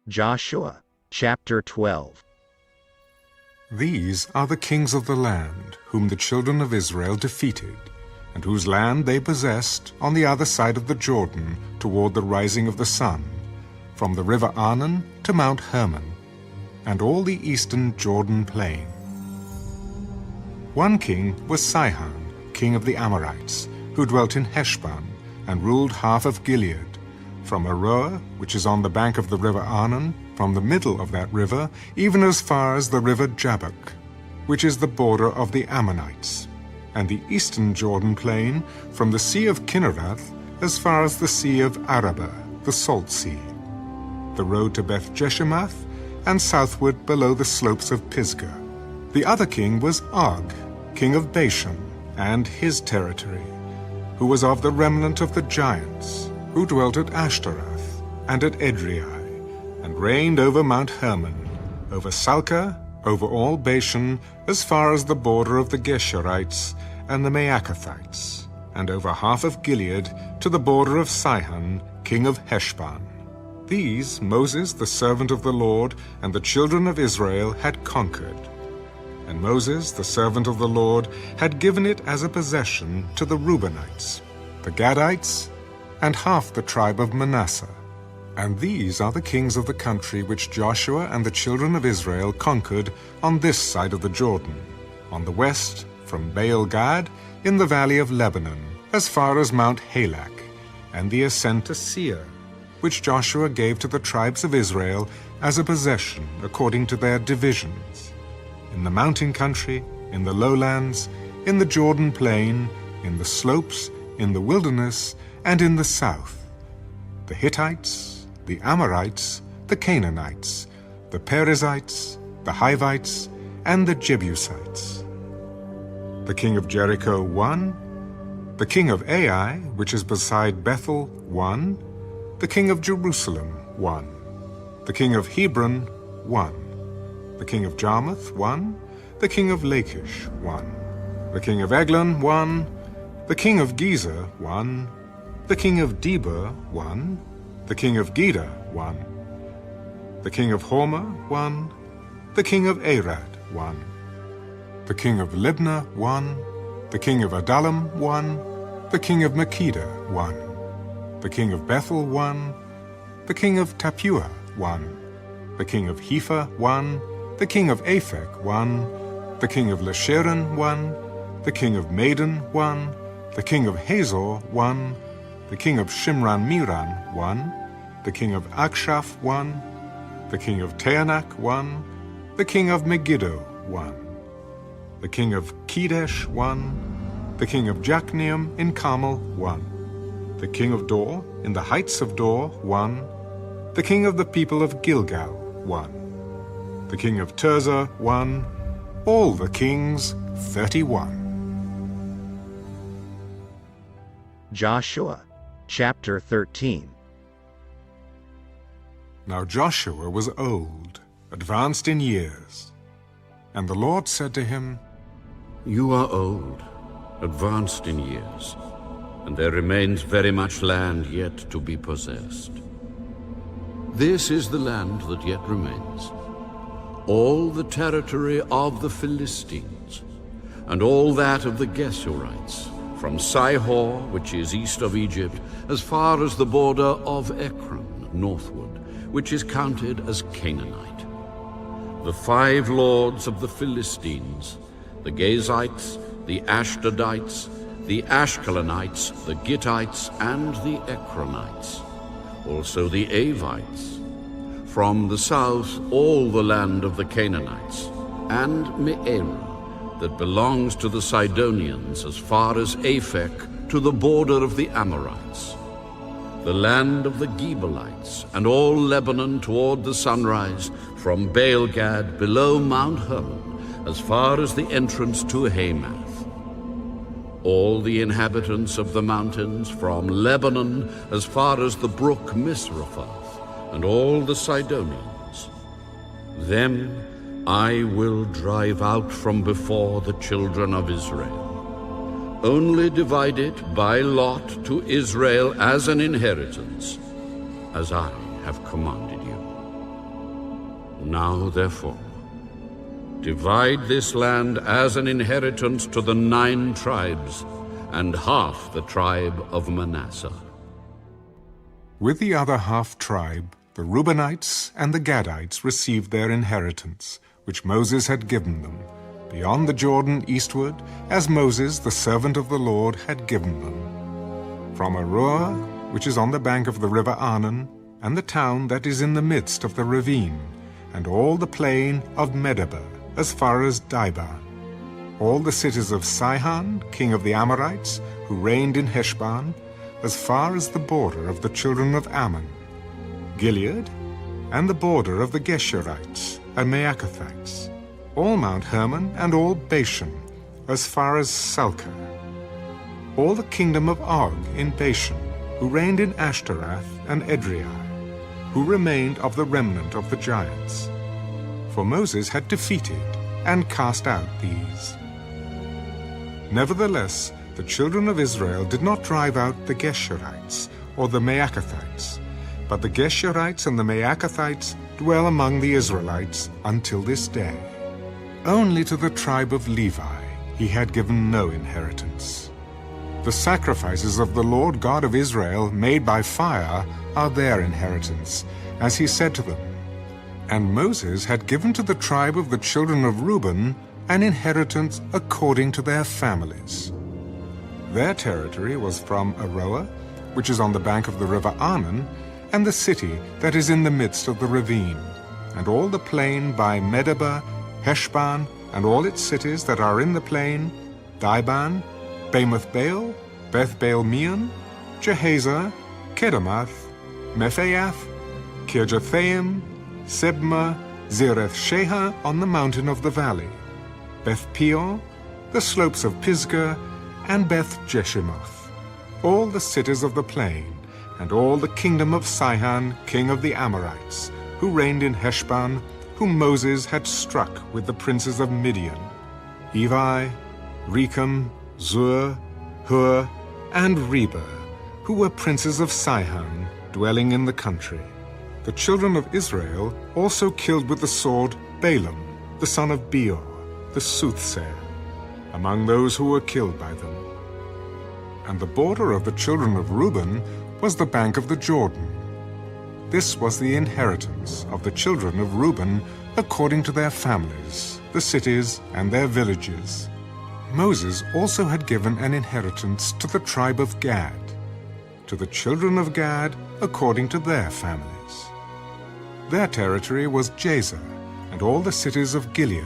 Joshua chapter 12. These are the kings of the land, whom the children of Israel defeated, and whose land they possessed on the other side of the Jordan toward the rising of the sun, from the river Arnon to Mount Hermon, and all the eastern Jordan plain. One king was Sihon, king of the Amorites, who dwelt in Heshbon, and ruled half of Gilead, from Aroer, which is on the bank of the river Arnon, from the middle of that river, even as far as the river Jabbok, which is the border of the Ammonites, and the eastern Jordan plain, from the sea of Kinnereth, as far as the sea of Arabah, the Salt Sea, the road to Beth Jeshimoth, and southward below the slopes of Pisgah. The other king was Og, king of Bashan, and his territory, who was of the remnant of the giants, who dwelt at Ashtaroth and at Edrei, and reigned over Mount Hermon, over Salcah, over all Bashan, as far as the border of the Geshurites and the Maacathites, and over half of Gilead to the border of Sihon, king of Heshbon. These Moses, the servant of the Lord, and the children of Israel had conquered. And Moses, the servant of the Lord, had given it as a possession to the Reubenites, the Gadites, and half the tribe of Manasseh. And these are the kings of the country which Joshua and the children of Israel conquered on this side of the Jordan, on the west from Baal-Gad in the valley of Lebanon, as far as Mount Halak, and the ascent to Seir, which Joshua gave to the tribes of Israel as a possession according to their divisions, in the mountain country, in the lowlands, in the Jordan plain, in the slopes, in the wilderness, and in the south, the Hittites, the Amorites, the Canaanites, the Perizzites, the Hivites, and the Jebusites. The king of Jericho won, the king of Ai, which is beside Bethel, won, the king of Jerusalem won, the king of Hebron won, the king of Jarmuth won, the king of Lachish won, the king of Eglon won, the king of Gezer won, the king of Debir won, the king of Geder won, the king of Hormah won, the king of Arad won, the king of Libnah won, the king of Adullam won, the king of Makkedah won, the king of Bethel won, the king of Tappuah won, the king of Hepher won, the king of Aphek won, the king of Lasharon won, the king of Madon won, the king of Hazor won, the king of Shimron-Meron won, the king of Akshaph won, the king of Taanach won, the king of Megiddo won, the king of Kedesh won, the king of Jokneam in Carmel won, the king of Dor in the heights of Dor won, the king of the people of Gilgal won, the king of Tirzah won, all the kings 31. Joshua chapter 13. Now Joshua was old, advanced in years. And the Lord said to him, You are old, advanced in years, and there remains very much land yet to be possessed. This is the land that yet remains, all the territory of the Philistines, and all that of the Geshurites, from Sihor, which is east of Egypt, as far as the border of Ekron, northward, which is counted as Canaanite. The 5 lords of the Philistines, the Gazites, the Ashdodites, the Ashkelonites, the Gittites, and the Ekronites, also the Avites. From the south, all the land of the Canaanites, and Me'era, that belongs to the Sidonians as far as Aphek to the border of the Amorites, the land of the Gebalites, and all Lebanon toward the sunrise, from Baal-Gad below Mount Hermon, as far as the entrance to Hamath. All the inhabitants of the mountains, from Lebanon as far as the brook Misrephoth, and all the Sidonians. Them I will drive out from before the children of Israel. Only divide it by lot to Israel as an inheritance, as I have commanded you. Now, therefore, divide this land as an inheritance to the 9 tribes, and half the tribe of Manasseh. With the other half-tribe, the Reubenites and the Gadites received their inheritance, which Moses had given them, beyond the Jordan eastward, as Moses, the servant of the Lord, had given them. From Aroer, which is on the bank of the river Arnon, and the town that is in the midst of the ravine, and all the plain of Medeba, as far as Dibon, all the cities of Sihon, king of the Amorites, who reigned in Heshbon, as far as the border of the children of Ammon, Gilead, and the border of the Geshurites and Maacathites, all Mount Hermon and all Bashan, as far as Salcah, all the kingdom of Og in Bashan, who reigned in Ashtaroth and Edrei, who remained of the remnant of the giants. For Moses had defeated and cast out these. Nevertheless, the children of Israel did not drive out the Geshurites or the Maacathites, but the Geshurites and the Maacathites dwell among the Israelites until this day. Only to the tribe of Levi he had given no inheritance. The sacrifices of the Lord God of Israel made by fire are their inheritance, as he said to them. And Moses had given to the tribe of the children of Reuben an inheritance according to their families. Their territory was from Aroer, which is on the bank of the river Arnon, and the city that is in the midst of the ravine, and all the plain by Medeba, Heshbon, and all its cities that are in the plain, Dibon, Bamoth Baal, Beth Baal Meon, Jehazer, Kedemoth, Mephaath, Kirjathaim, Sebma, Zereth Shahar on the mountain of the valley, Beth Peor, the slopes of Pisgah, and Beth Jeshimoth, all the cities of the plain, and all the kingdom of Sihon, king of the Amorites, who reigned in Heshbon, whom Moses had struck with the princes of Midian, Evi, Rechem, Zur, Hur, and Reba, who were princes of Sihon, dwelling in the country. The children of Israel also killed with the sword Balaam, the son of Beor, the soothsayer, among those who were killed by them. And the border of the children of Reuben was the bank of the Jordan. This was the inheritance of the children of Reuben according to their families, the cities and their villages. Moses also had given an inheritance to the tribe of Gad, to the children of Gad according to their families. Their territory was Jazer, and all the cities of Gilead,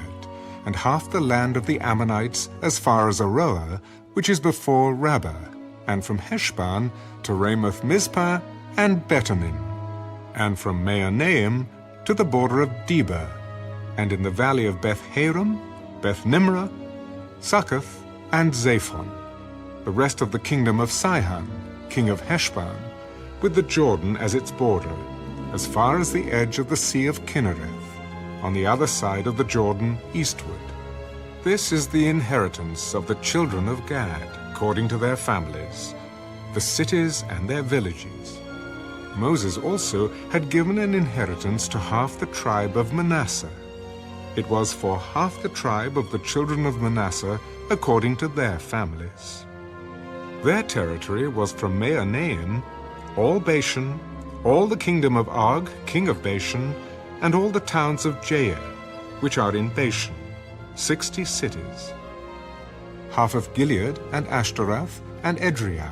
and half the land of the Ammonites as far as Aroer, which is before Rabbah, and from Heshbon to Ramoth Mizpah and Betanim, and from Maonaim to the border of Debir, and in the valley of Beth Haram, Beth Nimrah, Succoth, and Zaphon, the rest of the kingdom of Sihon, king of Heshbon, with the Jordan as its border, as far as the edge of the Sea of Kinnereth, on the other side of the Jordan eastward. This is the inheritance of the children of Gad, according to their families, the cities and their villages. Moses also had given an inheritance to half the tribe of Manasseh. It was for half the tribe of the children of Manasseh according to their families. Their territory was from Maonaim, all Bashan, all the kingdom of Og, king of Bashan, and all the towns of Jair, which are in Bashan, 60 cities. Half of Gilead and Ashtaroth and Edrei,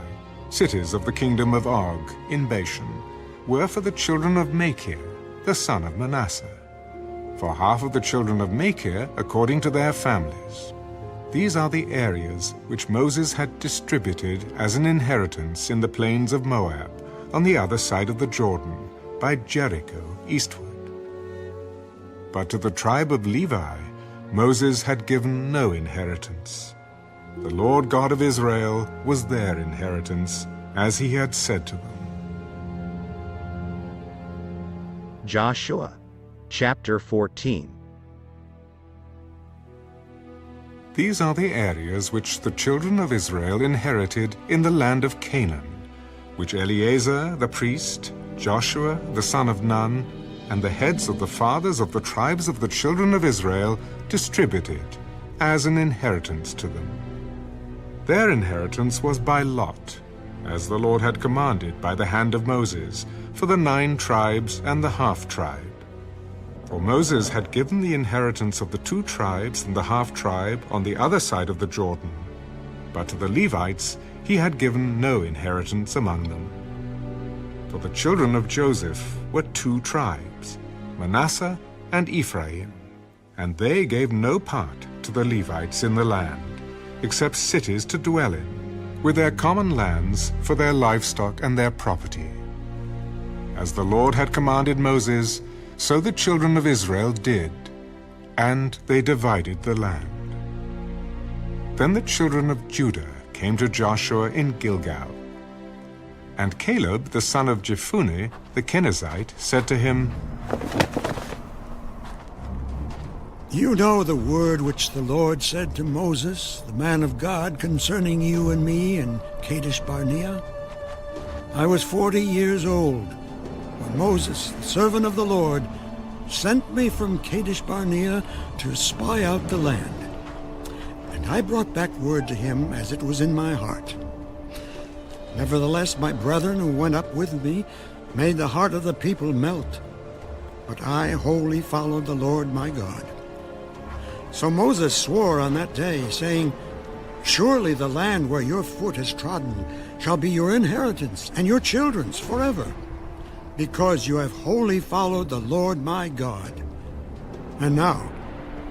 cities of the kingdom of Og in Bashan, were for the children of Machir, the son of Manasseh, for half of the children of Machir according to their families. These are the areas which Moses had distributed as an inheritance in the plains of Moab, on the other side of the Jordan, by Jericho eastward. But to the tribe of Levi, Moses had given no inheritance. The Lord God of Israel was their inheritance, as he had said to them. Joshua, chapter 14. These are the areas which the children of Israel inherited in the land of Canaan, which Eleazar the priest, Joshua the son of Nun, and the heads of the fathers of the tribes of the children of Israel distributed as an inheritance to them. Their inheritance was by lot, as the Lord had commanded by the hand of Moses, for the 9 tribes and the half-tribe. For Moses had given the inheritance of the 2 tribes and the half-tribe on the other side of the Jordan, but to the Levites he had given no inheritance among them. For the children of Joseph were 2 tribes, Manasseh and Ephraim, and they gave no part to the Levites in the land, except cities to dwell in, with their common lands for their livestock and their property. As the Lord had commanded Moses, so the children of Israel did, and they divided the land. Then the children of Judah came to Joshua in Gilgal. And Caleb, the son of Jephunneh, the Kenizzite, said to him, You know the word which the Lord said to Moses, the man of God, concerning you and me in Kadesh Barnea. I was 40 years old when Moses, the servant of the Lord, sent me from Kadesh Barnea to spy out the land. And I brought back word to him as it was in my heart. Nevertheless, my brethren who went up with me made the heart of the people melt. But I wholly followed the Lord my God. So Moses swore on that day, saying, Surely the land where your foot has trodden shall be your inheritance and your children's forever, because you have wholly followed the Lord my God. And now,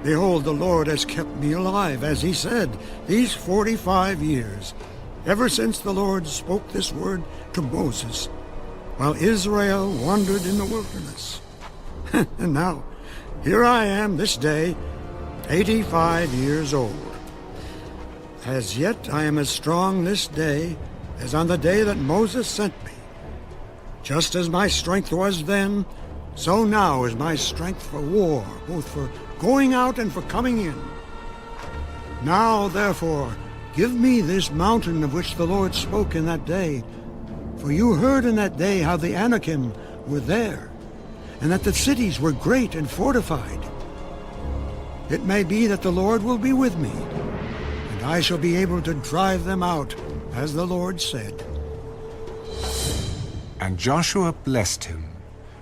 behold, the Lord has kept me alive, as he said, these 45 years, ever since the Lord spoke this word to Moses, while Israel wandered in the wilderness. And now, here I am this day, 85 years old. As yet I am as strong this day as on the day that Moses sent me. Just as my strength was then, so now is my strength for war, both for going out and for coming in. Now, therefore, give me this mountain of which the Lord spoke in that day. For you heard in that day how the Anakim were there, and that the cities were great and fortified. It may be that the Lord will be with me, and I shall be able to drive them out, as the Lord said. And Joshua blessed him,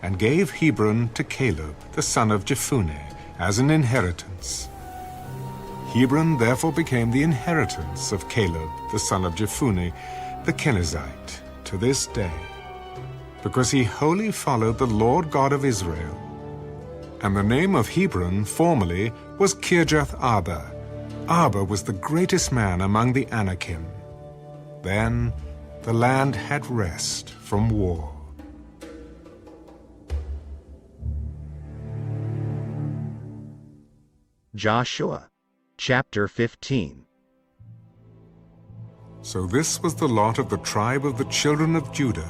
and gave Hebron to Caleb, the son of Jephunneh, as an inheritance. Hebron therefore became the inheritance of Caleb, the son of Jephunneh, the Kenizzite, to this day, because he wholly followed the Lord God of Israel. And the name of Hebron formerly was Kirjath-Arba. Arba was the greatest man among the Anakim. Then the land had rest from war. Joshua, chapter 15. So this was the lot of the tribe of the children of Judah,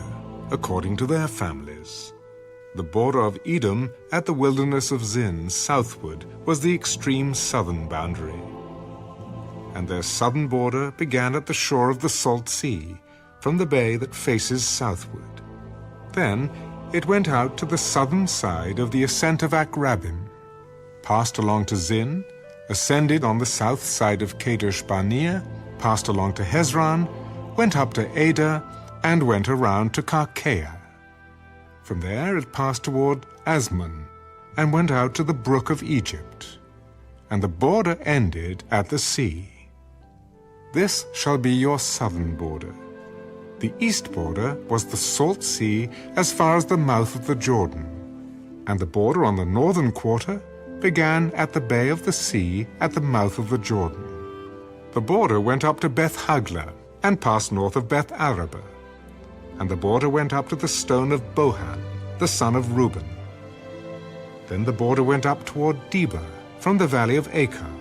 according to their families. The border of Edom at the wilderness of Zin southward was the extreme southern boundary. And their southern border began at the shore of the Salt Sea, from the bay that faces southward. Then it went out to the southern side of the ascent of Akrabbim, passed along to Zin, ascended on the south side of Kadesh Barnea, passed along to Hezron, went up to Ada, and went around to Karkea. From there it passed toward Asmon, and went out to the brook of Egypt. And the border ended at the sea. This shall be your southern border. The east border was the Salt Sea as far as the mouth of the Jordan, and the border on the northern quarter began at the bay of the sea at the mouth of the Jordan. The border went up to Beth-Hagla, and passed north of Beth-Araba. And the border went up to the stone of Bohan, the son of Reuben. Then the border went up toward Debir, from the valley of Achor,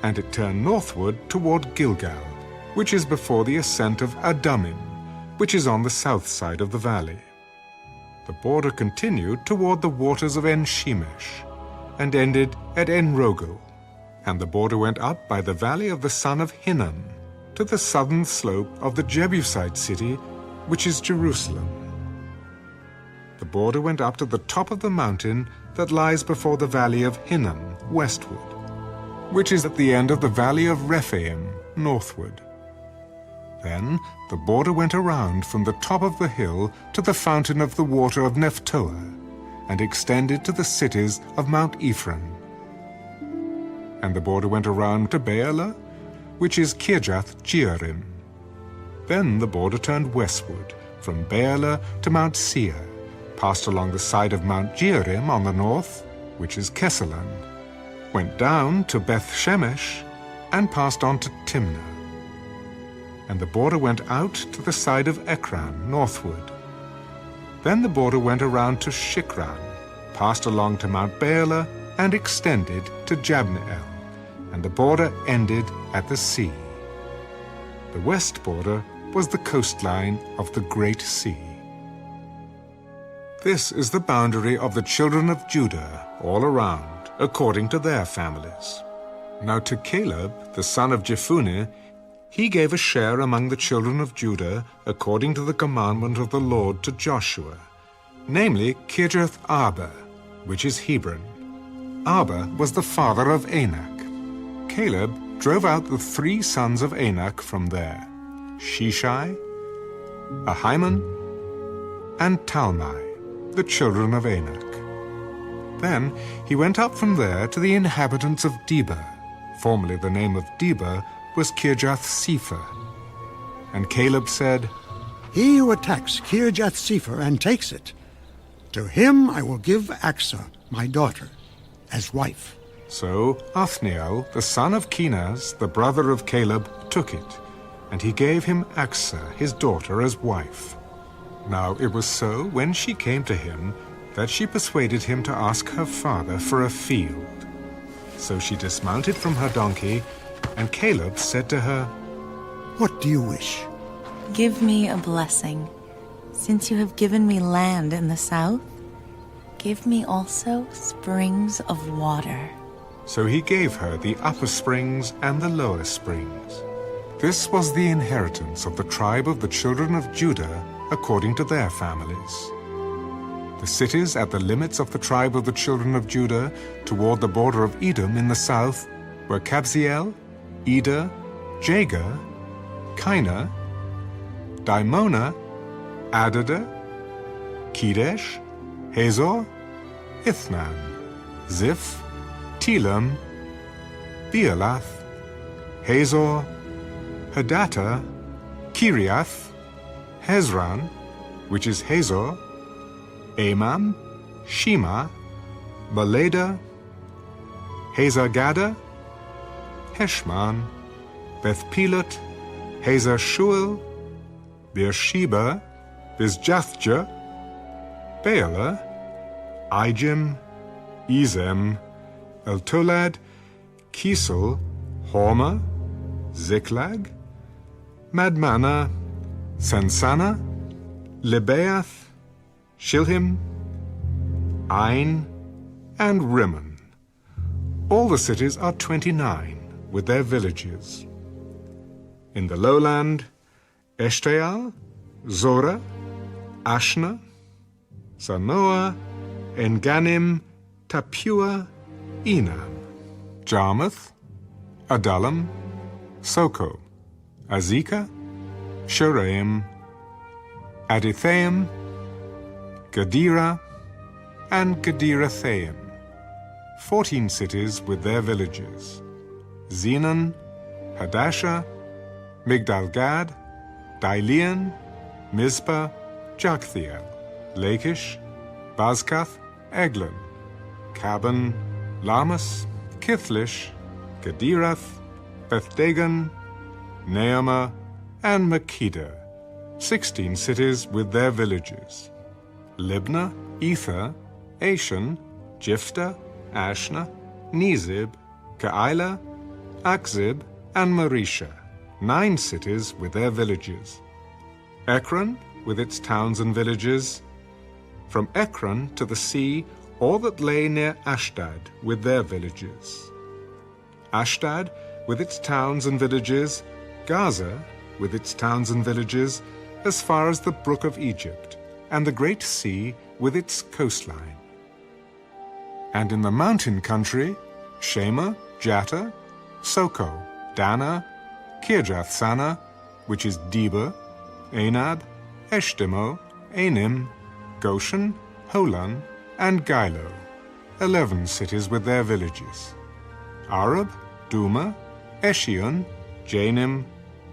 and it turned northward toward Gilgal, which is before the ascent of Adumim, which is on the south side of the valley. The border continued toward the waters of En-Shemesh, and ended at En-Rogel, and the border went up by the valley of the son of Hinnom, to the southern slope of the Jebusite city, which is Jerusalem. the border went up to the top of the mountain that lies before the valley of Hinnom westward, which is at the end of the valley of Rephaim northward. Then the border went around from the top of the hill to the fountain of the water of Nephtoah, and extended to the cities of Mount Ephraim. And the border went around to Baalah, which is Kirjath-jearim. Then the border turned westward from Baalah to Mount Seir, passed along the side of Mount Jearim on the north, which is Kesalan, went down to Beth-shemesh, and passed on to Timnah. And the border went out to the side of Ekron northward. Then the border went around to Shikran, passed along to Mount Baalah, and extended to Jabneel, and the border ended at the sea. The west border was the coastline of the Great Sea. This is the boundary of the children of Judah all around, according to their families. Now to Caleb, the son of Jephunneh, he gave a share among the children of Judah according to the commandment of the Lord to Joshua, namely Kirjath Arba, which is Hebron. Arba was the father of Anak. Caleb drove out the 3 sons of Anak from there, Shishai, Ahiman, and Talmai, the children of Anak. Then he went up from there to the inhabitants of Debir. Formerly the name of Debir was Kirjath-sepher. And Caleb said, He who attacks Kirjath-sepher and takes it, to him I will give Achsah, my daughter, as wife. So Othniel, the son of Kenaz, the brother of Caleb, took it, and he gave him Achsah, his daughter, as wife. Now it was so, when she came to him, that she persuaded him to ask her father for a field. So she dismounted from her donkey, and Caleb said to her, What do you wish? Give me a blessing. Since you have given me land in the south, give me also springs of water. So he gave her the upper springs and the lower springs. This was the inheritance of the tribe of the children of Judah according to their families. The cities at the limits of the tribe of the children of Judah toward the border of Edom in the south were Kabzeel, Eder, Jagur, Kinah, Dimona, Adada, Kedesh, Hazor, Ithnan, Ziph, Telam, Bealath, Hazor, Hadattah, Kiriath, Hezron, which is Hazor, Amam, Shema, Baleda, Hazar-Gada, Heshman, Beth-Pelet, Hazar-Shual, Beersheba, Bizjathjah, Baalah, Ijim, Ezem, Eltolad, Kisel, Hormah, Ziklag, Madmannah, Sansannah, Lebaoth, Shilhim, Ain, and Rimmon. All the cities are 29, with their villages. In the lowland, Eshtaol, Zorah, Ashna, Zanoah, Enganim, Tapua, Enam, Jarmuth, Adullam, Soko, Azekah, Shuraim, Adithaim, Gadira, and Gadirathaim, 14 cities with their villages. Zenon, Hadashah, Migdal-Gad, Dilean, Mizpah, Joktheel, Lachish, Bazkath, Eglon, Caban, Lamas, Kithlish, Gadirath, Bethdagon, Naamah, and Makkedah, 16 cities with their villages. Libnah, Ether, Ashan, Jiphtah, Ashna, Nezib, Keilah, Akzib, and Marisha, 9 cities with their villages. Ekron, with its towns and villages. From Ekron to the sea, all that lay near Ashdod with their villages. Ashdod, with its towns and villages. Gaza, with its towns and villages, as far as the brook of Egypt, and the great sea with its coastline. And in the mountain country, Shema, Jatter, Soko, Dana, Kirjath-Sana, which is Debir, Anab, Eshtemo, Anim, Goshen, Holan, and Gilo, 11 cities with their villages. Arab, Duma, Eshion, Janim,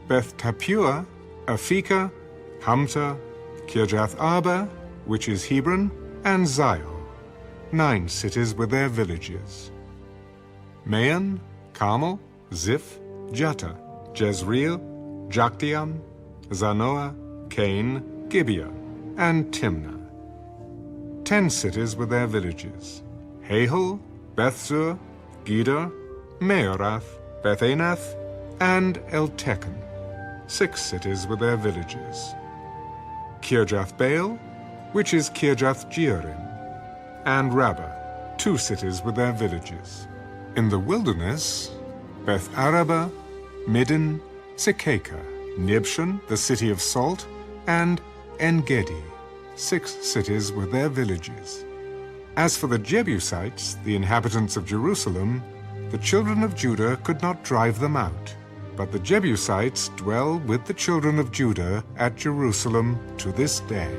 Beth Tapua, Afika, Hamta, Kirjath Arba, which is Hebron, and Zion, 9 cities with their villages. Maon, Carmel, Ziph, Jatta, Jezreel, Joktiam, Zanoah, Cain, Gibeah, and Timnah, 10 cities with their villages. Hahel, Bethzur, Gedor, Meorath, Bethanath, and Eltekon, 6 cities with their villages. Kirjath Baal, which is Kirjath Jearim, and Rabbah, 2 cities with their villages. In the wilderness, Beth Araba, Middin, Sekeka, Nibshan, the city of salt, and En-Gedi, 6 cities with their villages. As for the Jebusites, the inhabitants of Jerusalem, the children of Judah could not drive them out, but the Jebusites dwell with the children of Judah at Jerusalem to this day.